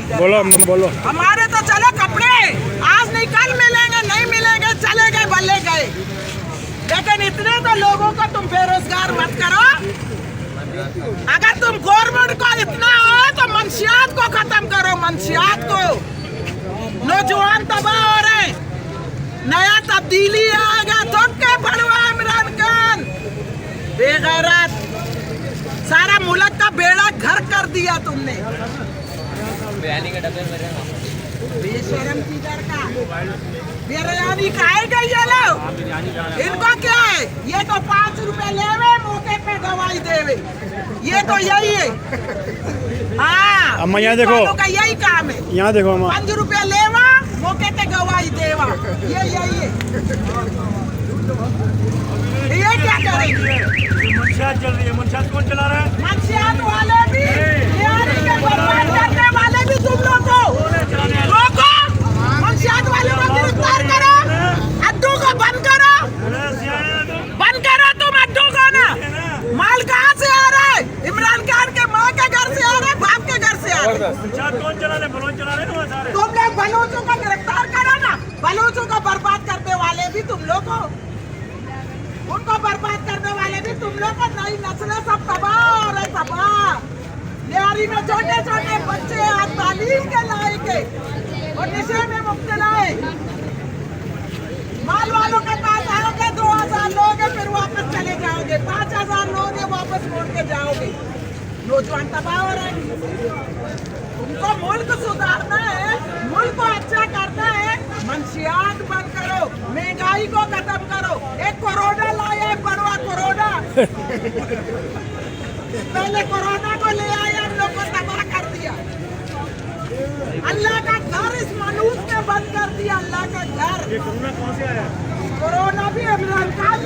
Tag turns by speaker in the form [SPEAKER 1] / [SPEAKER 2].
[SPEAKER 1] बोलो बोलो।
[SPEAKER 2] हमारे तो चलो कपड़े आज नहीं कल मिलेंगे, नहीं मिलेंगे, चले गए भले गए, लेकिन इतने तो लोगों को तुम बेरोजगार मत करो। अगर तुम गवर्नमेंट को इतना हो तो मंशियात को खत्म करो, मंशियात को। नौजवान तबाह हो रहे, नया तब्दीली आएगा तो के बढ़वा इमरान खान बेगैरत, सारा मुल्क का बेड़ा घर कर दिया तुमने। बेशरम की घर का बिरयानी खाएगा ये लोग, इनको क्या है? ये तो 5 रुपए लेवे मौके पे दवाई देवे, ये तो यही है। हाँ
[SPEAKER 1] अम्मा यहाँ देखो,
[SPEAKER 2] का यही काम है।
[SPEAKER 1] यहाँ देखो अम्मा,
[SPEAKER 2] 5 रुपए लेवा मौके पे दवाई देवा, ये यही है। ये क्या करेंगे?
[SPEAKER 1] मंशियात चल रही है। मंशियात कौन चला रहा है?
[SPEAKER 2] मंशियात वाले भी, बिहारी के बर्बाद करने वाले भी तुम लोग को रोको। मंशियात वाले को गिरफ्तार करो, अड्डू को बंद करो, बंद करो तुम अड्डू को ना। माल कहाँ से आ रहा है? इमरान खान के माँ के घर से आ रहा है, बाप के घर से आ रहा है।
[SPEAKER 1] मंशियात कौन चला रहे? बलोच चला रहे ना सारे।
[SPEAKER 2] तुम लोग बलूचों को गिरफ्तार करो ना, बलूचों को बर्बाद करने वाले भी तुम लोग हो, उनको बर्बाद करने वाले भी तुम लोग को। नई नस्लें सब तबाह हो रहे, तबाह। बिहारी में छोटे छोटे बच्चे आज तालीम के लायक है और नशे में मुब्तला है। माल वालों के पास आओगे 2000 लोगे, फिर वापस चले जाओगे, 5000 लोगे, वापस मोड़ के जाओगे। नौजवान तबाह हो रहे हैं। तुमको मुल्क सुधारना है, मुल्क को अच्छा करना है, मंशियात बंद करो, महंगाई को खत्म करो। एक कोरोना लाया है, बड़वा कोरोना पहले कोरोना को ले आए, हम लोग को तबाह कर दिया। अल्लाह का घर इस मनुष्य ने बंद कर दिया, अल्लाह का घर।
[SPEAKER 1] ये कोरोना कौन से आया?
[SPEAKER 2] कोरोना भी इमरान खान